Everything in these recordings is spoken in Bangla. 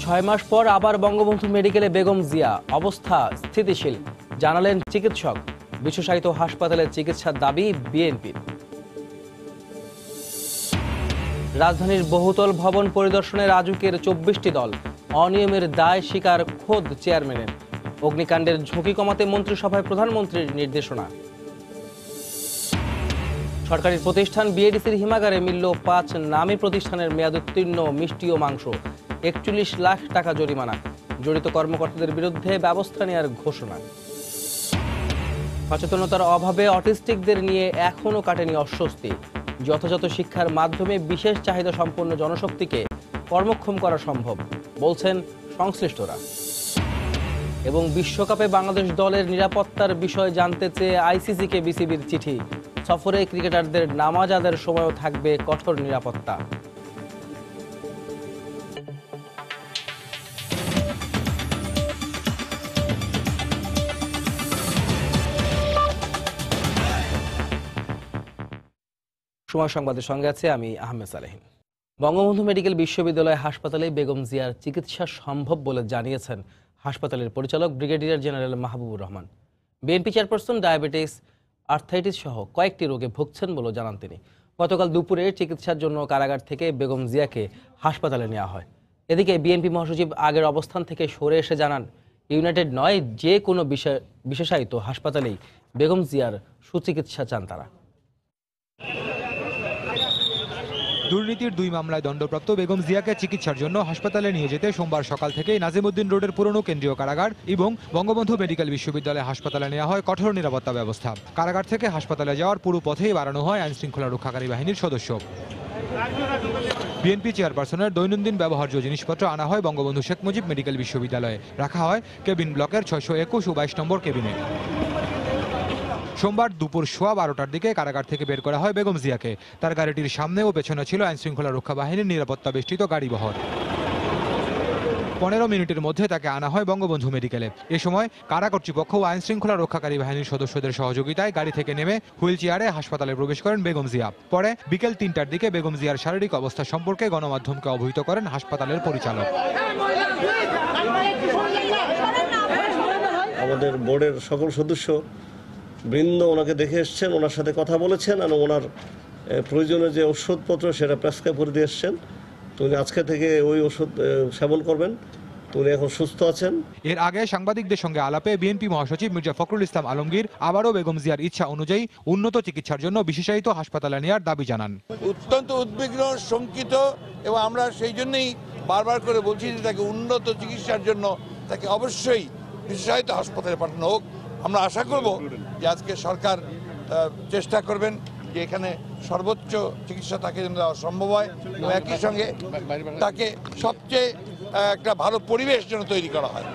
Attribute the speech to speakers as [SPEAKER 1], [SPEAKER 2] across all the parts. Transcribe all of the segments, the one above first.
[SPEAKER 1] 6 মাস পর আবার বঙ্গবন্ধু মেডিকেলে বেগম জিয়া, অবস্থা স্থিতিশীল জানালেন চিকিৎসক। বিশেষায়িত হাসপাতালে চিকিৎসার দাবি বিএনপির। রাজধানীর বহুতল ভবন পরিদর্শনে রাজুকের 24টি দল, অনিয়মের দায় স্বীকার খোদ চেয়ারম্যানের। অগ্নিকাণ্ডের ঝুঁকি কমাতে মন্ত্রিসভায় প্রধানমন্ত্রীর নির্দেশনা। সরকারি প্রতিষ্ঠান বিএডিসির হিমাগারে মিলল 5 নামী প্রতিষ্ঠানের মেয়াদোত্তীর্ণ মিষ্টি ও মাংস। 41 লাখ টাকা জরিমানা। জড়িত কর্মকর্তাদের বিরুদ্ধে ব্যবস্থা নেওয়ার ঘোষণা। সচেতনতার অভাবে অটিস্টিকদের নিয়ে এখনও কাটেনি অস্বস্তি। যথাযথ শিক্ষার মাধ্যমে বিশেষ চাহিদা সম্পন্ন জনশক্তিকে কর্মক্ষম করা সম্ভব বলছেন সংশ্লিষ্টরা। এবং বিশ্বকাপে বাংলাদেশ দলের নিরাপত্তার বিষয় জানতে চেয়ে আইসিসিকে বিসিবির চিঠি। সফরে ক্রিকেটারদের নামাজ আদায়ের সময়ও থাকবে কঠোর নিরাপত্তা। সময় সংবাদের সঙ্গে আছে আমি আহমেদ সালেহীন। বঙ্গবন্ধু মেডিকেল বিশ্ববিদ্যালয় হাসপাতালে বেগম জিয়ার চিকিৎসা সম্ভব বলে জানিয়েছেন হাসপাতালের পরিচালক brigadier general Mahbubur Rahman. BNP chairperson diabetes, arthritis সহ কয়েকটি রোগে ভুগছেন বলে জানান তিনি। গতকাল দুপুরে চিকিৎসার জন্য কারাগার থেকে বেগম জিয়াকে হাসপাতালে নেওয়া হয়। এদিকে বিএনপি মহাসচিব আগের অবস্থান থেকে সরে এসে জানান, ইউনাইটেড নয়, যে কোনো বিশেষায়িত হাসপাতালেই বেগম জিয়ার সুচিকিৎসা চান তারা।
[SPEAKER 2] দুর্নীতির 2 মামলায় দণ্ডপ্রাপ্ত বেগম জিয়াকে চিকিৎসার জন্য হাসপাতালে নিয়ে যেতে সোমবার সকাল থেকেই নাজিমউদ্দিন রোডের পুরনো কেন্দ্রীয় কারাগার এবং বঙ্গবন্ধু মেডিকেল বিশ্ববিদ্যালয় হাসপাতালে নেওয়া হয় কঠোর নিরাপত্তা ব্যবস্থা। কারাগার থেকে হাসপাতালে যাওয়ার পুরো পথেই বাড়ানো হয় আইনশৃঙ্খলা রক্ষাকারী বাহিনীর সদস্য। বিএনপি চেয়ারপারসনের দৈনন্দিন ব্যবহার্য জিনিসপত্র আনা হয় বঙ্গবন্ধু শেখ মুজিব মেডিকেল বিশ্ববিদ্যালয়ে, রাখা হয় কেবিন ব্লকের 621 ও 22 নম্বর কেবিনে। সোমবার দুপুর 12:15টার দিকে কারাগার থেকে বের করা হয় বেগম জিয়াকে। তার গাড়িটির সামনে ও পেছনে ছিল আইনশৃঙ্খলা রক্ষা বাহিনীর নিরাপত্তা বেষ্টিত গাড়িবহর। 15 মিনিটের মধ্যে তাকে আনা হয় বঙ্গবন্ধু মেডিকেলে। এ সময় কারা কর্তৃপক্ষ ও আইনশৃঙ্খলা রক্ষাকারী বাহিনীর সদস্যদের সহযোগিতায় গাড়ি থেকে নেমে হুইল চেয়ারে হাসপাতালে প্রবেশ করেন বেগম জিয়া। পরে বিকেল 3টার দিকে বেগম জিয়ার শারীরিক অবস্থা সম্পর্কে গণমাধ্যমকে অবহিত করেন হাসপাতালের পরিচালক।
[SPEAKER 3] আমাদের বোর্ডের সকল সদস্য বৃন্দ ওনাকে দেখে এসছেন, ওনার সাথে কথা বলেছেন এবং ওনার প্রয়োজনীয় যে ওষুধপত্র সেটা প্রেসক্রাইব করে দিয়ে এসছেন। তো উনি আজকে থেকে ওই ওষুধ সেবন করবেন। তো উনি এখন সুস্থ আছেন।
[SPEAKER 2] এর আগে সাংবাদিকদের সঙ্গে আলাপে বিএনপি মহাসচিব মির্জা ফখরুল ইসলাম আলমগীর আবারও বেগম জিয়ার ইচ্ছা অনুযায়ী উন্নত চিকিৎসার জন্য বিশেষায়িত হাসপাতালে নেওয়ার দাবি জানান।
[SPEAKER 4] অত্যন্ত উদ্বিগ্ন, শঙ্কিত এবং আমরা সেই জন্যই বারবার করে বলছি যে তাকে উন্নত চিকিৎসার জন্য তাকে অবশ্যই বিশেষায়িত হাসপাতালে পাঠানো হোক। আমরা আশা করব যে আজকে সরকার চেষ্টা করবেন যে এখানে সর্বোচ্চ চিকিৎসা তাকে যেন দেওয়া সম্ভব হয় এবং একই সঙ্গে তাকে সবচেয়ে একটা ভালো পরিবেশ যেন তৈরি করা হয়।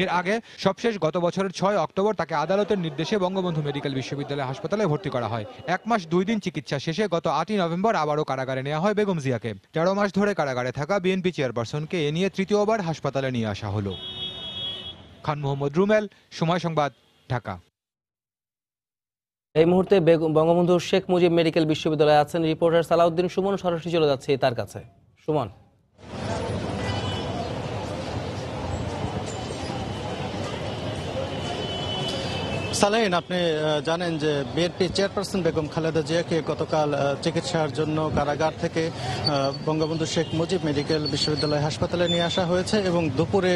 [SPEAKER 2] এর আগে সবশেষ গত বছরের 6 অক্টোবর তাকে আদালতের নির্দেশে বঙ্গবন্ধু মেডিকেল বিশ্ববিদ্যালয় হাসপাতালে ভর্তি করা হয়। 1 মাস 2 দিন চিকিৎসা শেষে গত 8ই নভেম্বর আবারও কারাগারে নেওয়া হয় বেগম জিয়াকে। 13 মাস ধরে কারাগারে থাকা বিএনপি চেয়ারপারসনকে এ নিয়ে তৃতীয়বার হাসপাতালে নিয়ে আসা হলো। খান মোহাম্মদ রুমেল, সময় সংবাদ, ঢাকা।
[SPEAKER 1] এই মুহূর্তে বঙ্গবন্ধু শেখ মুজিব মেডিকেল বিশ্ববিদ্যালয়ে আছেন রিপোর্টার সালাউদ্দিন সুমন। সরাসরি চলে যাচ্ছে তার কাছে। সুমন,
[SPEAKER 5] সালেহীন, আপনি জানেন যে বিএনপি চেয়ারপারসন বেগম খালেদা জিয়াকে গতকাল চিকিৎসার জন্য কারাগার থেকে বঙ্গবন্ধু শেখ মুজিব মেডিকেল বিশ্ববিদ্যালয় হাসপাতালে নিয়ে আসা হয়েছে এবং দুপুরে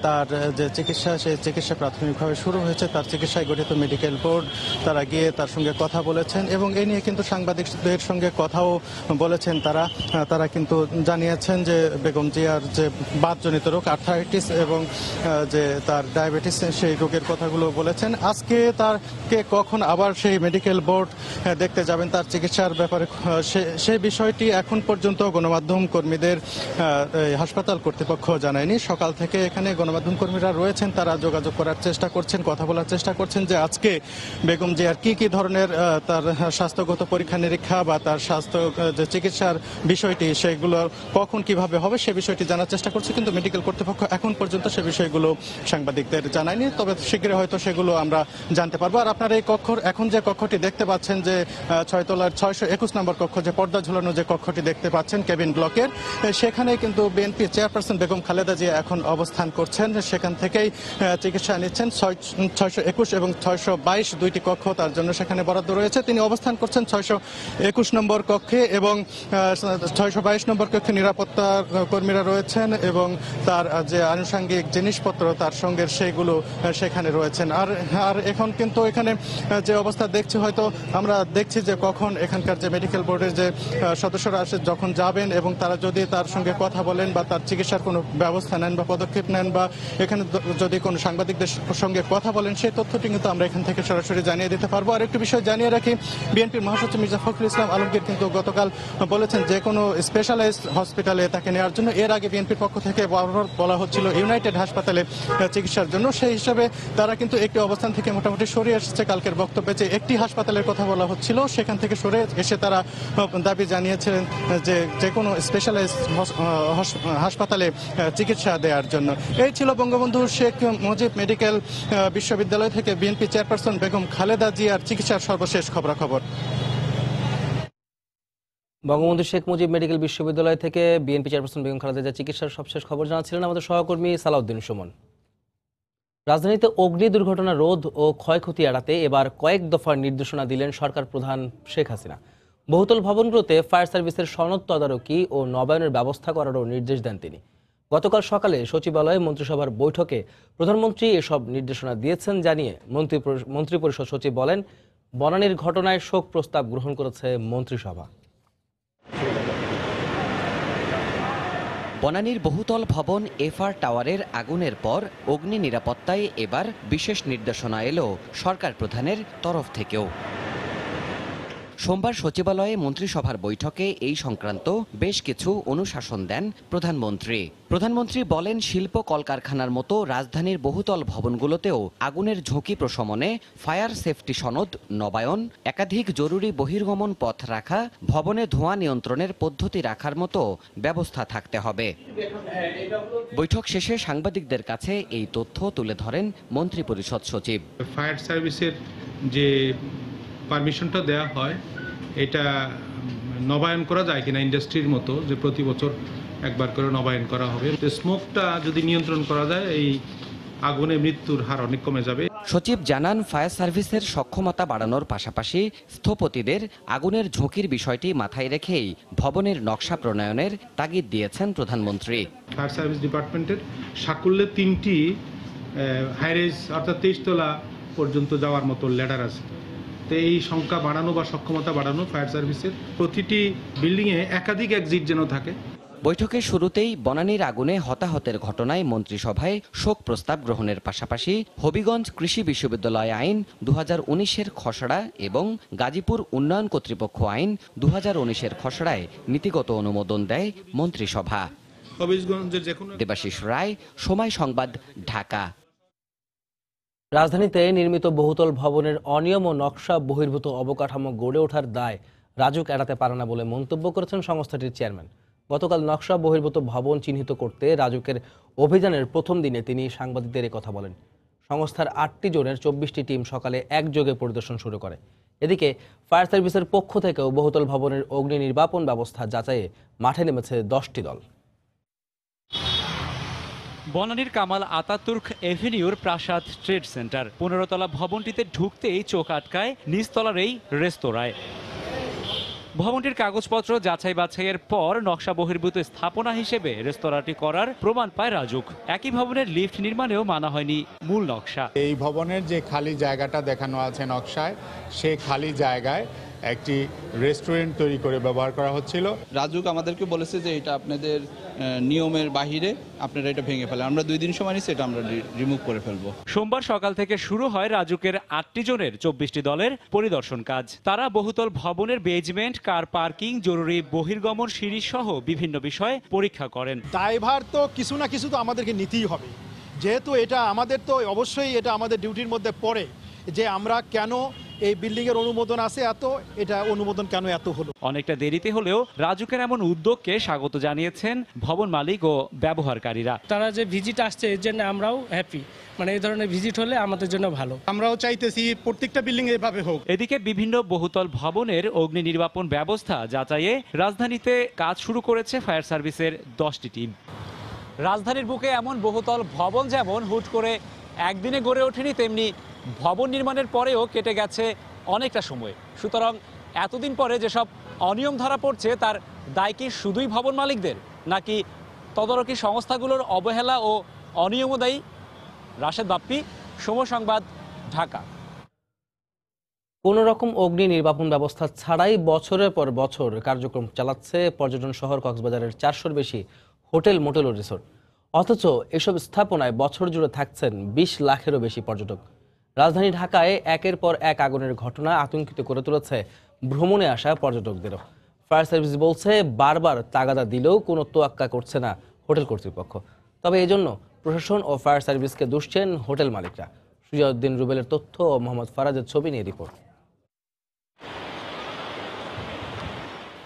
[SPEAKER 5] তার যে চিকিৎসা, সেই চিকিৎসা প্রাথমিকভাবে শুরু হয়েছে। তার চিকিৎসায় গঠিত মেডিকেল বোর্ড তারা গিয়ে তার সঙ্গে কথা বলেছেন এবং এ নিয়ে কিন্তু সাংবাদিকদের সঙ্গে কথাও বলেছেন। তারা কিন্তু জানিয়েছেন যে বেগম জিয়ার যে বাতজনিত রোগ আর্থ্রাইটিস এবং যে তার ডায়াবেটিস, সেই রোগের কথাগুলো বলেছেন। আজকে তাকে কখন আবার সেই মেডিকেল বোর্ড দেখতে যাবেন তার চিকিৎসার ব্যাপারে, সেই বিষয়টি এখন পর্যন্ত গণমাধ্যম কর্মীদের হাসপাতাল কর্তৃপক্ষ জানায়নি। সকাল থেকে এখানে গণমাধ্যম কর্মীরা রয়েছেন, তারা যোগাযোগ করার চেষ্টা করছেন, কথা বলার চেষ্টা করছেন যে আজকে বেগম জিয়ার কি ধরনের তার স্বাস্থ্যগত পরীক্ষা নিরীক্ষা বা তার স্বাস্থ্য যে চিকিৎসার বিষয়টি সেগুলো কখন কিভাবে হবে সে বিষয়টি জানার চেষ্টা করছে। কিন্তু মেডিকেল কর্তৃপক্ষ এখন পর্যন্ত সে বিষয়গুলো সাংবাদিকদের জানায়নি। তবে শীঘ্রই হয়তো সেগুলো আমরা জানতে পারবো। আর আপনারা এই এখন যে কক্ষটি দেখতে পাচ্ছেন যে 6 তলার 621 নম্বর কক্ষ, যে পর্দা ঝুলানো যে কক্ষটি দেখতে পাচ্ছেন কেবিন ব্লকের, সেখানে কিন্তু বিএনপি চেয়ারপারসন বেগম খালেদা জিয়া এখন অবস্থান করছেন। সেখান থেকেই চিকিৎসা নিচ্ছেন। 621 এবং 622 দুইটি কক্ষ তার জন্য সেখানে বরাদ্দ রয়েছে। তিনি অবস্থান করছেন 621 নম্বর কক্ষে এবং 622 নম্বর কক্ষে নিরাপত্তা কর্মীরা রয়েছেন এবং তার যে আনুষঙ্গিক জিনিসপত্র তার সঙ্গে সেগুলো সেখানে রয়েছেন। আর এখন কিন্তু এখানে যে অবস্থা দেখছি, হয়তো আমরা দেখছি যে কখন এখানকার যে মেডিকেল বোর্ডের যে সদস্যরা আসে যখন যাবেন এবং তারা যদি তার সঙ্গে কথা বলেন বা তার চিকিৎসার কোনো ব্যবস্থা নেন বা পদক্ষেপ নেন বা এখানে যদি কোনো সাংবাদিকদের সঙ্গে কথা বলেন, সেই তথ্যটি কিন্তু আমরা এখান থেকে সরাসরি জানিয়ে দিতে পারবো। আর একটু বিষয় জানিয়ে রাখি, বিএনপির মহাসচিব মির্জা ফখরুল ইসলাম আলমগীর কিন্তু গতকাল বলেছেন যে কোনো স্পেশালাইজড হসপিটালে তাকে নেওয়ার জন্য। এর আগে বিএনপির পক্ষ থেকে বলা হচ্ছিল ইউনাইটেড হাসপাতালে চিকিৎসার জন্য। সেই হিসাবে তারা কিন্তু একটি অবস্থান থেকে মোটামুটি সরে এসেছে। কালকের বক্তব্যে যে একটি হাসপাতালের কথা বলা হচ্ছিল, সেখান থেকে সরে এসে তারা দাবি জানিয়েছিলেন যে কোনো স্পেশালাইজড হাসপাতালে চিকিৎসা দেওয়ার জন্য। এই ছিল বঙ্গবন্ধু শেখ মুজিব মেডিকেল বিশ্ববিদ্যালয় থেকে বিএনপি চেয়ারপারসন বেগম খালেদা জিয়ার চিকিৎসার সর্বশেষ খবরাখবর।
[SPEAKER 1] বঙ্গবন্ধু শেখ মুজিব মেডিকেল বিশ্ববিদ্যালয় থেকে বিএনপি চেয়ারপারসন বেগম খালেদা জিয়ার চিকিৎসার সবশেষ খবর জানাচ্ছিলেন আমাদের সহকর্মী সালাউদ্দিন সুমন। রাজধানীতে অগ্নি দুর্ঘটনা রোধ ও ক্ষয়ক্ষতি এড়াতে এবার কয়েক দফার নির্দেশনা দিলেন সরকার প্রধান শেখ হাসিনা। বহুতল ভবনগুলোতে ফায়ার সার্ভিসের সনদ তদারকি ও নবায়নের ব্যবস্থা করারও নির্দেশ দেন তিনি। গতকাল সকালে সচিবালয়ে মন্ত্রিসভার বৈঠকে প্রধানমন্ত্রী এসব নির্দেশনা দিয়েছেন জানিয়ে মন্ত্রিপরিষদ সচিব বলেন, বনানীর ঘটনায় শোক প্রস্তাব গ্রহণ করেছে মন্ত্রিসভা।
[SPEAKER 6] বনানীর বহুতল ভবন এফআর টাওয়ারের আগুনের পর অগ্নি নিরাপত্তায় এবার বিশেষ নির্দেশনা এলো সরকার প্রধানের তরফ থেকেও। সোমবার সচিবালয়ে মন্ত্রিসভার বৈঠকে এই সংক্রান্ত বেশ কিছু অনুশাসন দেন প্রধানমন্ত্রী বলেন, শিল্প কলকারখানার মতো রাজধানীর বহুতল ভবনগুলোতেও আগুনের ঝুঁকি প্রশমনে ফায়ার সেফটি সনদ নবায়ন, একাধিক জরুরি বহির্গমন পথ রাখা, ভবনে ধোঁয়া নিয়ন্ত্রণের পদ্ধতি রাখার মতো ব্যবস্থা থাকতে হবে। বৈঠক শেষে সাংবাদিকদের কাছে এই তথ্য তুলে ধরেন মন্ত্রিপরিষদ সচিব।
[SPEAKER 7] ফায়ার সার্ভিসের যে পারমিশনটা দেওয়া হয়, এটা নবায়ন করা যায় কিনা ইন্ডাস্ট্রির মতো, যে প্রতি বছর একবার করে নবায়ন করা হবে। স্মোকটা যদি নিয়ন্ত্রণ করা যায়, এই আগুনে মৃত্যুর হার অনেক কমে যাবে।
[SPEAKER 6] সচিব জানান, ফায়ার সার্ভিসের সক্ষমতা বাড়ানোর পাশাপাশি স্থপতিদের আগুনের ঝুঁকির বিষয়টি মাথায় রেখেই ভবনের নকশা প্রণয়নের তাগিদ দিয়েছেন প্রধানমন্ত্রী।
[SPEAKER 7] ফায়ার সার্ভিস ডিপার্টমেন্টের সাকুল্যে 3টি হাইরেজ অর্থাৎ 23 তলা পর্যন্ত যাওয়ার মতো ল্যাডার আছে। তো এই সংখ্যা বাড়ানো বা সক্ষমতা বাড়ানো ফায়ার সার্ভিসের, প্রতিটি বিল্ডিংয়ে একাধিক এক্সিট যেন থাকে।
[SPEAKER 6] বৈঠকের শুরুতেই বনানীর আগুনে হতাহতের ঘটনায় মন্ত্রিসভায় শোক প্রস্তাব গ্রহণের পাশাপাশি হবিগঞ্জ কৃষি বিশ্ববিদ্যালয় আইন 2019-এর খসড়া এবং গাজীপুর উন্নয়ন কর্তৃপক্ষ আইন 2019-এর খসড়ায় নীতিগত অনুমোদন দেয় মন্ত্রিসভা। দেবাশিস রায়, সময় সংবাদ, ঢাকা।
[SPEAKER 1] রাজধানীতে নির্মিত বহুতল ভবনের অনিয়ম ও নকশা বহির্ভূত অবকাঠামো গড়ে ওঠার দায় রাজুক এড়াতে পারে না বলে মন্তব্য করেছেন সংস্থাটির চেয়ারম্যান। গতকাল নকশা বহির্ভূত ভবন চিহ্নিত করতে রাজুকের অভিযানের প্রথম দিনে তিনি সাংবাদিকদের কথা বলেন। সংস্থার 8টি জোনের 24টি টিম সকালে একযোগে পরিদর্শন শুরু করে। এদিকে ফায়ার সার্ভিসের পক্ষ থেকেও বহুতল ভবনের অগ্নি নির্বাপন ব্যবস্থা যাচাইয়ে মাঠে নেমেছে 10টি দল।
[SPEAKER 8] বনানীর কামাল আতাতুর্ক এভিনিউর প্রাসাদ ট্রেড সেন্টার 15 তলা ভবনটিতে ঢুকতেই চোখ আটকায় নিচতলার এই রেস্তোরাঁয়। ভবনটির কাগজপত্র যাচাই বাছাইয়ের পর নকশা বহির্ভূত স্থাপনা হিসেবে রেস্তোরাঁটি করার প্রমাণ পায় রাজুক। একই ভবনের লিফট নির্মাণেও মানা হয়নি মূল নকশা।
[SPEAKER 9] এই ভবনের যে খালি জায়গাটা দেখানো আছে নকশায়, সেই খালি জায়গায় একটি রেস্টুরেন্ট তৈরি করে ব্যবহার করা হচ্ছিল।
[SPEAKER 10] রাজুক আমাদেরকে বলেছে যে এটা আপনাদের নিয়মের বাহিরে, আপনারা এটা ভেঙে ফেলেন। আমরা 2 দিন সময় নিচ্ছি, এটা আমরা রিমুভ করে ফেলবো।
[SPEAKER 8] সোমবার সকাল থেকে শুরু হয় রাজুকের 8টি জনের 24টি দলের পরিদর্শন কাজ। তারা বহুতল ভবনের বেজমেন্ট, কার পার্কিং, জরুরি বহির্গমন সিঁড়ি সহ বিভিন্ন বিষয় পরীক্ষা করেন।
[SPEAKER 11] দায়ভার তো কিছু না কিছু তো আমাদেরকে নিতেই হবে, যেহেতু এটা আমাদের তো অবশ্যই এটা আমাদের ডিউটির মধ্যে পড়ে যে আমরা কেন এই বিল্ডিংয়ের অনুমোদন আছে এত, এটা অনুমোদন কেন এত হলো।
[SPEAKER 8] অনেকটা দেরিতে হলেও রাজুকের এমন উদ্যোগকে স্বাগত জানিয়েছেন ভবন মালিক ও ব্যবহারকারীরা।
[SPEAKER 12] তারা যে ভিজিট আসছে এর জন্য আমরাও হ্যাপি, মানে এই ধরনের ভিজিট হলে আমাদের জন্য ভালো।
[SPEAKER 11] আমরাও চাইতেছি প্রত্যেকটা বিল্ডিং এভাবে হোক।
[SPEAKER 8] এদিকে বিভিন্ন বহুতল ভবনের অগ্নি নির্বাপন ব্যবস্থা যাচাইয়ে রাজধানীতে কাজ শুরু করেছে ফায়ার সার্ভিসের 10টি টিম। রাজধানীর বুকে এমন বহুতল ভবন যেমন হুট করে একদিনে গড়ে ওঠেনি, তেমনি ভবন নির্মাণের পরেও কেটে গেছে অনেকটা সময়। সুতরাং এতদিন পরে যেসব অনিয়ম ধরা পড়ছে তার দায় কি শুধুই ভবন মালিকদের, নাকি তদারকি সংস্থাগুলোর অবহেলা ও অনিয়মও দায়ী? রাশেদ বাপ্পি, সময় সংবাদ, ঢাকা।
[SPEAKER 1] কোনো রকম অগ্নি নির্বাপন ব্যবস্থা ছাড়াই বছরের পর বছর কার্যক্রম চালাচ্ছে পর্যটন শহর কক্সবাজারের 400-র বেশি হোটেল, মোটেল ও রিসোর্ট। অথচ এসব স্থাপনায় বছর জুড়ে থাকছেন 20 লাখেরও বেশি পর্যটক। রাজধানী ঢাকায় একের পর এক আগুনের ঘটনা আতঙ্কিত করে তুলেছে ভ্রমণে আসা পর্যটকদেরও। ফায়ার সার্ভিস বলছে বারবার তাগাদা দিলেও কোনো তোয়াক্কা করছে না হোটেল কর্তৃপক্ষ। তবে এজন্য প্রশাসন ও ফায়ার সার্ভিসকে দুষছেন হোটেল মালিকরা। সুজাউদ্দিন রুবেলের তথ্য ও মোহাম্মদ ফারাজের ছবি নিয়ে রিপোর্ট।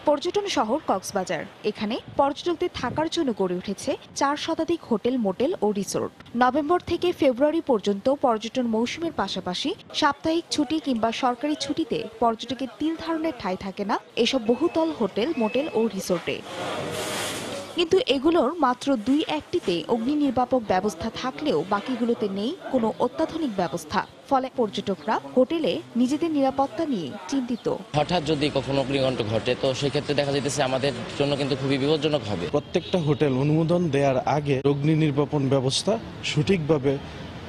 [SPEAKER 13] পর্যটন শহর কক্সবাজার, এখানে পর্যটকদের থাকার জন্য গড়ে উঠেছে 4 শতাধিক হোটেল, মোটেল ও রিসোর্ট। নভেম্বর থেকে ফেব্রুয়ারি পর্যন্ত পর্যটন মৌসুমের পাশাপাশি সাপ্তাহিক ছুটি কিংবা সরকারি ছুটিতে পর্যটকের তিল ধারণের ঠাঁই থাকে না এসব বহুতল হোটেল, মোটেল ও রিসোর্টে। কিন্তু এগুলোর মাত্র 2-1টিতে অগ্নি নির্বাপক ব্যবস্থা থাকলেও বাকিগুলোতে নেই কোনো অত্যাধুনিক ব্যবস্থা। ফলে পর্যটকরা হোটেলে নিজেদের নিরাপত্তা নিয়ে চিন্তিত।
[SPEAKER 14] হঠাৎ যদি কখনো অগ্নিকাণ্ড ঘটে তো সেক্ষেত্রে দেখা যাইতেছে আমাদের জন্য কিন্তু খুবই বিপজ্জনক হবে।
[SPEAKER 15] প্রত্যেকটা হোটেল অনুমোদন দেওয়ার আগে অগ্নি নির্বাপন ব্যবস্থা সঠিকভাবে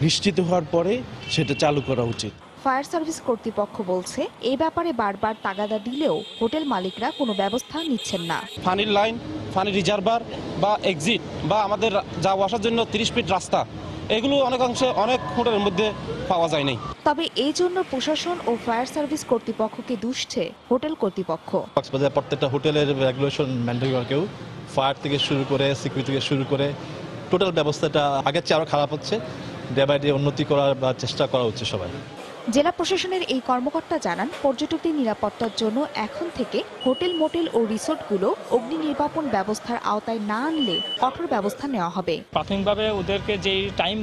[SPEAKER 15] নিশ্চিত হওয়ার পরে সেটা চালু করা উচিত।
[SPEAKER 13] ফায়ার সার্ভিস কর্তৃপক্ষ বলছে এই ব্যাপারে বারবার তাগাদা দিলেও হোটেল মালিকরা কোনো ব্যবস্থা নিচ্ছেন না।
[SPEAKER 16] পানির লাইন, পানি রিজার্ভার বা এক্সিট বা আমাদের যাওয়া আসার জন্য 30 ফিট রাস্তা, এগুলো অনেকাংশে অনেক হোটেলের মধ্যে পাওয়া যায় নাই।
[SPEAKER 13] তবে এই জন্য প্রশাসন ও ফায়ার সার্ভিস কর্তৃপক্ষকে দুষছে হোটেল কর্তৃপক্ষ।
[SPEAKER 17] কক্সবাজার প্রত্যেকটা হোটেলের রেগুলেশন মেনটেন করা, কেউ ফায়ার থেকে শুরু করে সিকিউরিটি থেকে শুরু করে টোটাল ব্যবস্থাটা আগের চেয়ে আরও খারাপ হচ্ছে। ডে বাই ডে উন্নতি করার বা চেষ্টা করা হচ্ছে সবাই।
[SPEAKER 13] জেলা প্রশাসনের এই কর্মকর্তা জানান, পর্যটকদের নিরাপত্তার জন্য এখন থেকে হোটেল, মোটেল ও রিসোর্টগুলো অগ্নি নির্বাপন ব্যবস্থার আওতায় না আনলে কঠোর ব্যবস্থা নেওয়া হবে।
[SPEAKER 12] প্রাথমিকভাবে ওদেরকে যে টাইম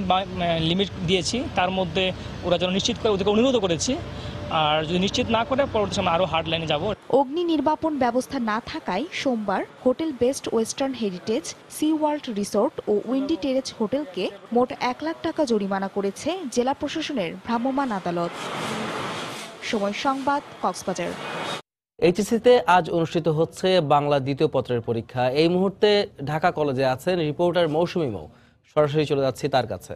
[SPEAKER 12] লিমিট দিয়েছি তার মধ্যে ওরা যেন নিশ্চিত করে, ওদেরকে অনুরোধ করেছি, আর যদি নিশ্চিত না করে পরবর্তী সময় আরও হার্ড লাইনে যাব।
[SPEAKER 13] অগ্নি নির্বাপন ব্যবস্থা না থাকায় সোমবার hotel Best Western Heritage, Sea World Resort ও উইন্ডি টেরেজ হোটেলকে মোট 1 লাখ টাকা জরিমানা করেছে জেলা প্রশাসনের ভ্রাম্যমাণ আদালত। সময় সংবাদ, কক্সবাজার।
[SPEAKER 1] এইচএসসিতে আজ অনুষ্ঠিত হচ্ছে বাংলা দ্বিতীয় পত্রের পরীক্ষা। এই মুহূর্তে ঢাকা কলেজে আছেন রিপোর্টার মৌসুমী মৌ। সরাসরি চলে যাচ্ছি তার কাছে।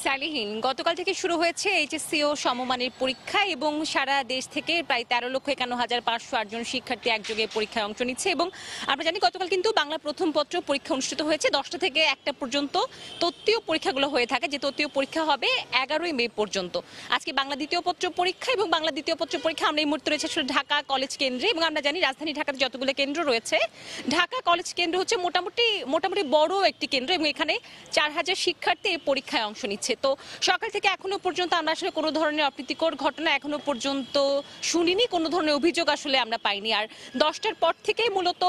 [SPEAKER 18] সালিহীন, গতকাল থেকে শুরু হয়েছে এইচএসসি ও সমমানের পরীক্ষা এবং সারা দেশ থেকে প্রায় 13,51,508 জন শিক্ষার্থী একযোগে পরীক্ষায় অংশ নিচ্ছে। এবং আমরা জানি গতকাল কিন্তু বাংলা প্রথম পত্র পরীক্ষা অনুষ্ঠিত হয়েছে। 10টা থেকে 1টা পর্যন্ত তত্ত্বীয় পরীক্ষাগুলো হয়ে থাকে, যে তত্ত্বীয় পরীক্ষা হবে 11ই মে পর্যন্ত। আজকে বাংলা দ্বিতীয় পত্র পরীক্ষা এবং বাংলা দ্বিতীয় পত্র পরীক্ষা আমরা এই মুহূর্তে রয়েছে আসলে ঢাকা কলেজ কেন্দ্রে। এবং আমরা জানি রাজধানী ঢাকাতে যতগুলো কেন্দ্র রয়েছে, ঢাকা কলেজ কেন্দ্র হচ্ছে মোটামুটি বড় একটি কেন্দ্র এবং এখানে 4000 শিক্ষার্থী এই পরীক্ষায় অংশ নিচ্ছে। তো সকাল থেকে এখনো পর্যন্ত আমরা আসলে কোনো ধরনের অপ্রীতিকর ঘটনা এখনো পর্যন্ত শুনিনি, কোনো ধরনের অভিযোগ আসলে আমরা পাইনি। আর 10টার পর থেকেই মূলত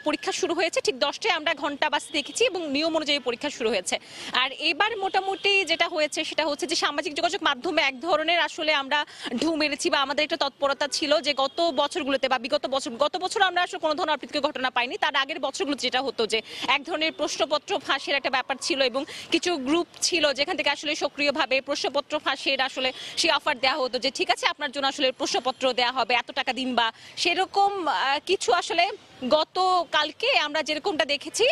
[SPEAKER 18] পরীক্ষা শুরু হয়েছে। ঠিক 10টায় আমরা ঘন্টা বাজতে দেখেছি এবং নিয়ম অনুযায়ী পরীক্ষা শুরু হয়েছে। আর এবার মোটামুটি যেটা হয়েছে সেটা হচ্ছে যে সামাজিক যোগাযোগ মাধ্যমে এক ধরনের আসলে আমরা ঢু মেরেছি বা আমাদের একটা তৎপরতা ছিল যে গত বছরগুলোতে বা গত বছর আমরা আসলে কোনো ধরনের অপ্রীতিকর ঘটনা পাইনি। তার আগের বছরগুলোতে যেটা হতো যে এক ধরনের প্রশ্নপত্র ফাঁসের একটা ব্যাপার ছিল এবং কিছু গ্রুপ ছিল যেখান থেকে আসলে সক্রিয়ভাবে প্রশ্নপত্র ফাঁসের আসলে সেই অফার দেওয়া হতো যে ঠিক আছে আপনার জন্য আসলে প্রশ্নপত্র দেওয়া হবে, এত টাকা দিন, বা সেরকম কিছু আসলে গতকালকে আমরা যেরকমটা দেখেছি,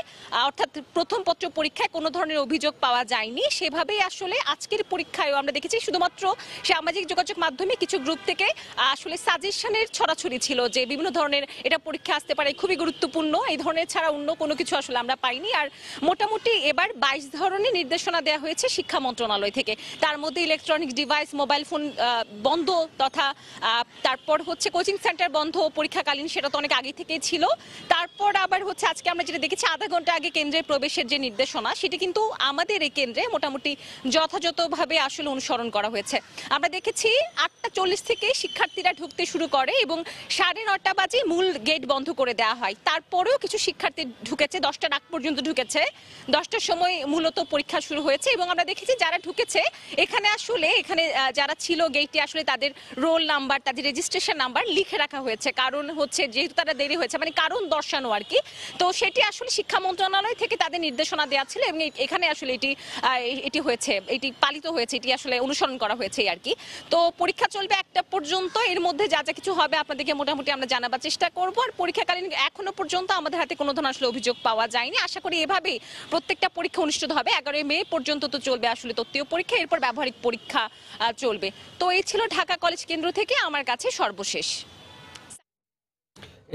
[SPEAKER 18] অর্থাৎ প্রথম পত্র পরীক্ষায় কোনো ধরনের অভিযোগ পাওয়া যায়নি। সেভাবেই আসলে আজকের পরীক্ষায় আমরা দেখেছি শুধুমাত্র সামাজিক যোগাযোগ মাধ্যমে কিছু গ্রুপ থেকে আসলে সাজেশনের ছড়াছড়ি ছিল যে বিভিন্ন ধরনের এটা পরীক্ষা আসতে পারে, খুবই গুরুত্বপূর্ণ, এই ধরনের ছাড়া অন্য কোনো কিছু আসলে আমরা পাইনি। আর মোটামুটি এবার 22 ধরনের নির্দেশনা দেওয়া হয়েছে শিক্ষা মন্ত্রণালয় থেকে। তার মধ্যে ইলেকট্রনিক্স ডিভাইস, মোবাইল ফোন বন্ধ, তথা তারপর হচ্ছে কোচিং সেন্টার বন্ধ পরীক্ষাকালীন, সেটা তো অনেক আগে থেকেই ছিল। তারপর আবার হচ্ছে আজকে আমরা যেটা দেখেছি আধা ঘন্টা আগে কেন্দ্রে প্রবেশের যে নির্দেশনা সেটা কিন্তু আমাদের এই কেন্দ্রে মোটামুটি যথাযথভাবে আসলে অনুসরণ করা হয়েছে। আমরা দেখেছি 8:40 থেকে শিক্ষার্থীরা ঢুকতে শুরু করে এবং 9:30 বাজে মূল গেট বন্ধ করে দেওয়া হয়। তারপরেও কিছু শিক্ষার্থী ঢুকেছে, 10টার আগ পর্যন্ত ঢুকেছে। 10টার সময় মূলত পরীক্ষা শুরু হয়েছে এবং আমরা দেখেছি যারা ঢুকেছে এখানে যারা ছিল গেটে আসলে তাদের রোল নাম্বার, তাদের রেজিস্ট্রেশন নাম্বার লিখে রাখা হয়েছে। কারণ হচ্ছে যেহেতু তারা দেরি হয়েছে, মানে কারণ দর্শানো আর কি। তো সেটি আসলে শিক্ষা মন্ত্রণালয় থেকে তাদের নির্দেশনা দেওয়া ছিল এবং এখানে আসলে এটি হয়েছে, এটি পালিত হয়েছে, এটি আসলে অনুসরণ করা হয়েছে আর কি। তো পরীক্ষা চলবে 1টা পর্যন্ত। এর মধ্যে যা যা কিছু হবে আপনাদেরকে মোটামুটি আমরা জানাবার চেষ্টা করব। আর পরীক্ষাকালীন এখনো পর্যন্ত আমাদের হাতে কোনো ধরনের আসলে অভিযোগ পাওয়া যায়নি। আশা করি এভাবেই প্রত্যেকটা পরীক্ষা অনুষ্ঠিত হবে। 11 মে পর্যন্ত তো চলবে আসলে তত্ত্বীয় পরীক্ষা, এরপর ব্যবহারিক পরীক্ষা চলবে। তো এই ছিল ঢাকা কলেজ কেন্দ্র থেকে আমার কাছে সর্বশেষ।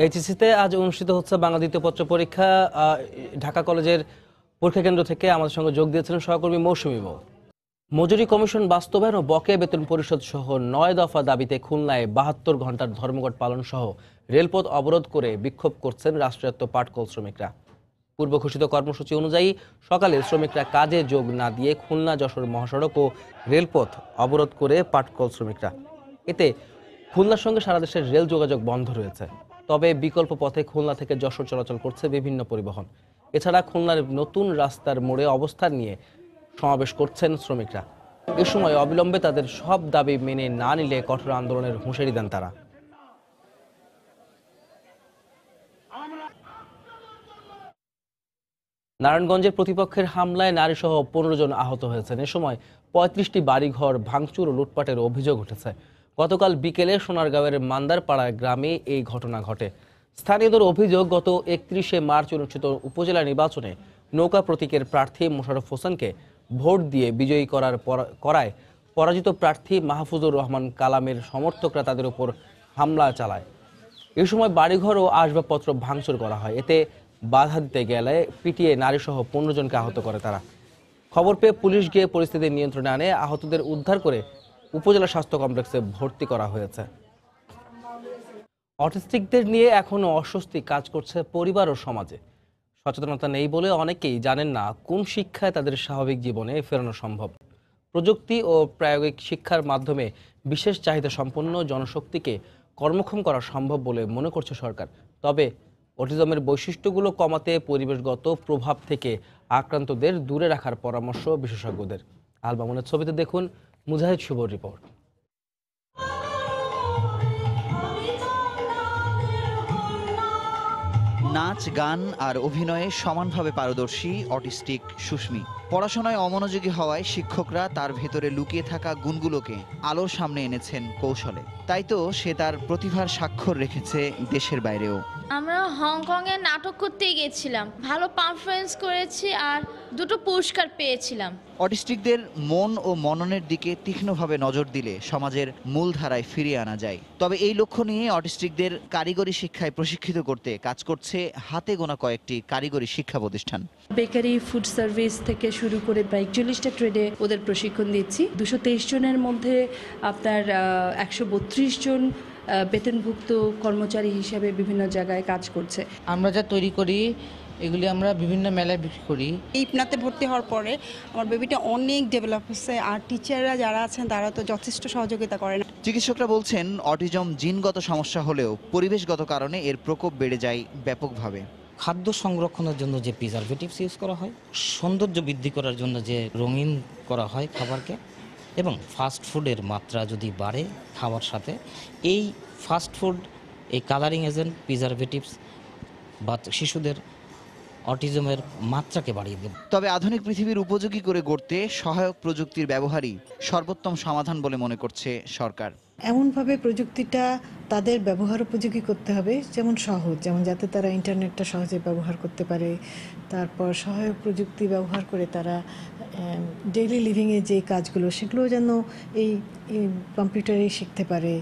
[SPEAKER 1] এইচএসসিতে আজ অনুষ্ঠিত হচ্ছে বাংলা দ্বিতীয় পত্র পরীক্ষা। ঢাকা কলেজের পরীক্ষা কেন্দ্র থেকে আমাদের সঙ্গে যোগ দিয়েছিলেন সহকর্মী মৌসুমী। মজুরি কমিশন বাস্তবায়ন ও বকেয়া বেতন পরিশোধ সহ 9 দফা দাবিতে খুলনায় 72 ঘন্টার ধর্মঘট পালন সহ রেলপথ অবরোধ করে বিক্ষোভ করছেন রাষ্ট্রায়ত্ত পাটকল শ্রমিকরা। পূর্ব ঘোষিত কর্মসূচি অনুযায়ী সকালে শ্রমিকরা কাজে যোগ না দিয়ে খুলনা যশোর মহাসড়ক ও রেলপথ অবরোধ করে পাটকল শ্রমিকরা। এতে খুলনার সঙ্গে সারা দেশের রেল যোগাযোগ বন্ধ রয়েছে। তবে বিকল্প পথে খুলনা থেকে যশোর চলাচল করছে বিভিন্ন পরিবহন। এছাড়া খুলনার নতুন রাস্তার মোড়ে অবস্থান নিয়ে সমাবেশ করছেন শ্রমিকরা। এ সময় অবিলম্বে তাদের সব দাবি মেনে না নিলে কঠোর আন্দোলনের হুঁশিয়ারি দেন তারা। নারায়ণগঞ্জের প্রতিপক্ষের হামলায় নারীসহ 15 জন আহত হয়েছেন। এ সময় 35টি বাড়িঘর ভাঙচুর ও লুটপাটের অভিযোগ উঠেছে। গতকাল বিকেলে সোনারগাঁওয়ের মান্দারপাড়া গ্রামে এই ঘটনা ঘটে। স্থানীয়দের অভিযোগ, গত 31শে মার্চ অনুষ্ঠিত উপজেলা নির্বাচনে নৌকা প্রতীকের প্রার্থী মোশাররফ হোসেনকে ভোট দিয়ে বিজয়ী করায় পরাজিত প্রার্থী মাহফুজুর রহমান কালামের সমর্থকরা তাদের উপর হামলা চালায়। এই সময় বাড়িঘর ও আসবাবপত্র ভাঙচুর করা হয়। এতে বাধা দিতে গেলে পিটিয়ে নারীসহ 15 জনকে আহত করে তারা। খবর পেয়ে পুলিশ গিয়ে পরিস্থিতি নিয়ন্ত্রণে আনে। আহতদের উদ্ধার করে উপজেলা স্বাস্থ্য কমপ্লেক্সে ভর্তি করা হয়েছে। অটিস্টিকদের নিয়ে এখনো অস্বস্তি কাজ করছে পরিবার ও সমাজে। সচেতনতা নেই বলে অনেকেই জানেন না কোন শিক্ষায় তাদের স্বাভাবিক জীবনে ফেরানো সম্ভব। প্রযুক্তি ও প্রায়োগিক শিক্ষার মাধ্যমে বিশেষ চাহিদা সম্পন্ন জনশক্তিকে কর্মক্ষম করা সম্ভব বলে মনে করছে সরকার। তবে অটিজমের বৈশিষ্ট্যগুলো কমাতে পরিবেশগত প্রভাব থেকে আক্রান্তদের দূরে রাখার পরামর্শ বিশেষজ্ঞদের। আলবামনের ছবিতে দেখুন মুজাহিদ শুভর রিপোর্ট।
[SPEAKER 19] নাচ, গান আর অভিনয়ে সমানভাবে পারদর্শী অটিস্টিক সুস্মি। পড়াশোনায় অমনোযোগী হওয়ায় শিক্ষকরা তার ভেতরে লুকিয়ে থাকা গুণগুলোকে আলোর সামনে এনেছেন কৌশলে। তাই তো সে তার প্রতিভার স্বাক্ষর রেখেছে দেশের বাইরেও।
[SPEAKER 20] আমরা হংকংয়ে নাটক করতে গিয়েছিলাম, ভালো পারফরমেন্স করেছি আর 2টো পুরস্কার পেয়েছিলাম।
[SPEAKER 19] অটিস্টিকদের মন ও মননের দিকে তীক্ষ্ণভাবে নজর দিলে সমাজের মূলধারায় ফিরিয়ে আনা যায়। তবে এই লক্ষ্য নিয়ে অটিস্টিকদের কারিগরি শিক্ষায় প্রশিক্ষিত করতে কাজ করছে হাতে গোনা কয়েকটি কারিগরি শিক্ষা প্রতিষ্ঠান।
[SPEAKER 21] বেকারি, ফুড সার্ভিস থেকে শুরু করে প্রায় 41টা ট্রেডে ওদের প্রশিক্ষণ দিচ্ছি। 223 জনের মধ্যে আপনার 132 জন বেতনভুক্ত কর্মচারী হিসেবে বিভিন্ন জায়গায় কাজ করছে।
[SPEAKER 22] আমরা যা তৈরি করি এগুলি আমরা বিভিন্ন মেলায় বিক্রি করি।
[SPEAKER 23] ইপনাতে ভর্তি হওয়ার পরে আমার বেবিটা অনেক ডেভেলপ হচ্ছে, আর টিচাররা যারা আছেন তারা তো যথেষ্ট সহযোগিতা করেন।
[SPEAKER 19] চিকিৎসকরা বলছেন অটিজম জিনগত সমস্যা হলেও পরিবেশগত কারণে এর প্রকোপ বেড়ে যায় ব্যাপকভাবে।
[SPEAKER 24] খাদ্য সংরক্ষণের জন্য যে প্রিজারভেটিভস ইউজ করা হয়, সৌন্দর্য বৃদ্ধি করার জন্য যে রঙিন করা হয় খাবারকে, এবং ফাস্ট ফুডের মাত্রা যদি বাড়ে খাওয়ার সাথে, এই ফাস্ট ফুড, এই কালারিং এজেন্ট, প্রিজারভেটিভস বা শিশুদের অটিজমের মাত্রাকে বাড়িয়ে দেবে।
[SPEAKER 19] তবে আধুনিক পৃথিবীর উপযোগী করে গড়তে সহায়ক প্রযুক্তির ব্যবহারই সর্বোত্তম সমাধান বলে মনে করছে সরকার।
[SPEAKER 25] এমনভাবে প্রযুক্তিটা তাদের ব্যবহার উপযোগী করতে হবে, যেমন সহজ, যেমন যাতে তারা ইন্টারনেটটা সহজে ব্যবহার করতে পারে। তারপর সহায়ক প্রযুক্তি ব্যবহার করে তারা ডেইলি লিভিংয়ে যে কাজগুলো সেগুলো যেন এই কম্পিউটারেই শিখতে পারে।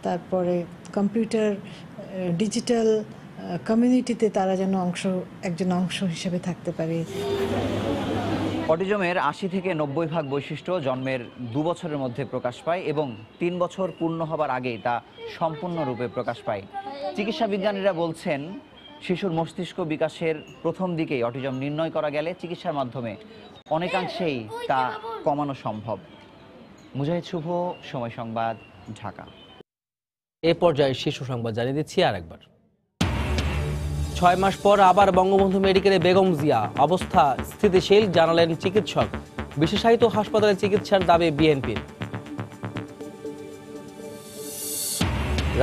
[SPEAKER 25] তারপরে কম্পিউটার ডিজিটাল কমিউনিটিতে তারা যেন একজন অংশ হিসেবে থাকতে পারে।
[SPEAKER 19] অটিজমের 80 থেকে 90% বৈশিষ্ট্য জন্মের 2 বছরের মধ্যে প্রকাশ পায় এবং 3 বছর পূর্ণ হবার আগেই তা সম্পূর্ণরূপে প্রকাশ পায়। চিকিৎসা বিজ্ঞানীরা বলছেন
[SPEAKER 2] শিশুর মস্তিষ্ক বিকাশের প্রথম দিকেই অটিজম নির্ণয় করা গেলে চিকিৎসার মাধ্যমে অনেকাংশেই তা কমানো সম্ভব। মুজাহিদ শুভ, সময় সংবাদ, ঢাকা।
[SPEAKER 1] এ পর্যায়ে শিশু সংবাদ জানিয়ে দিচ্ছি আরেকবার। 6 মাস পর আবার বঙ্গবন্ধু মেডিকেলে বেগম জিয়া, অবস্থা স্থিতিশীল জানালেন চিকিৎসক। বিশেষায়িত হাসপাতালে চিকিৎসার দাবি বিএনপির।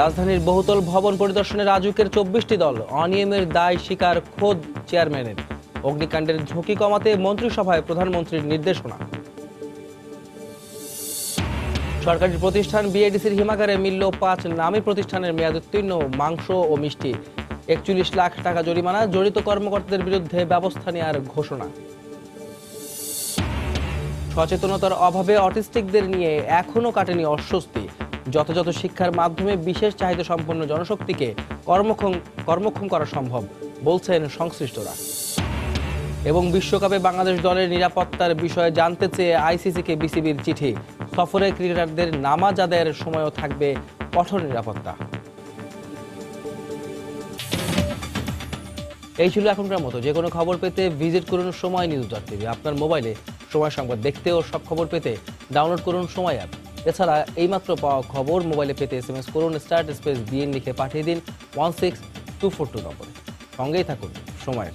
[SPEAKER 1] রাজধানীর বহুতল ভবন পরিদর্শনে রাজুকের 24টি দল, অনিয়মের দায় স্বীকার খোদ চেয়ারম্যানের। অগ্নিকাণ্ডের ঝুঁকি কমাতে মন্ত্রিসভায় প্রধানমন্ত্রীর নির্দেশনা। সরকারি প্রতিষ্ঠান বিএডিসির হিমাগারে মিলল 5 নামী প্রতিষ্ঠানের মেয়াদোত্তীর্ণ মাংস ও মিষ্টি। 41 লাখ টাকা জরিমানা, জড়িত কর্মকর্তাদের বিরুদ্ধে ব্যবস্থা নেওয়ার ঘোষণা। সচেতনতার অভাবে অটিস্টিকদের নিয়ে এখনও কাটেনি অস্বস্তি। যথাযথ শিক্ষার মাধ্যমে বিশেষ চাহিদা সম্পন্ন জনশক্তিকে কর্মক্ষম করা সম্ভব বলছেন সংশ্লিষ্টরা। এবং বিশ্বকাপে বাংলাদেশ দলের নিরাপত্তার বিষয়ে জানতে চেয়ে আইসিসিকে বিসিবির চিঠি। সফরে ক্রিকেটারদের নামাজ আদায়ের সময়ও থাকবে কঠোর নিরাপত্তা। এই ছিল এখনকার মতো। যে কোনো খবর পেতে ভিজিট করুন সময় নিউজ.টিভি। আপনার মোবাইলে সময় সংবাদ দেখতে ও সব খবর পেতে ডাউনলোড করুন সময় অ্যাপ। এছাড়া এইমাত্র পাওয়া খবর মোবাইলে পেতে SMS করুন *BN লিখে পাঠিয়ে দিন 16242 নম্বরে। সঙ্গেই থাকুন সময়ের।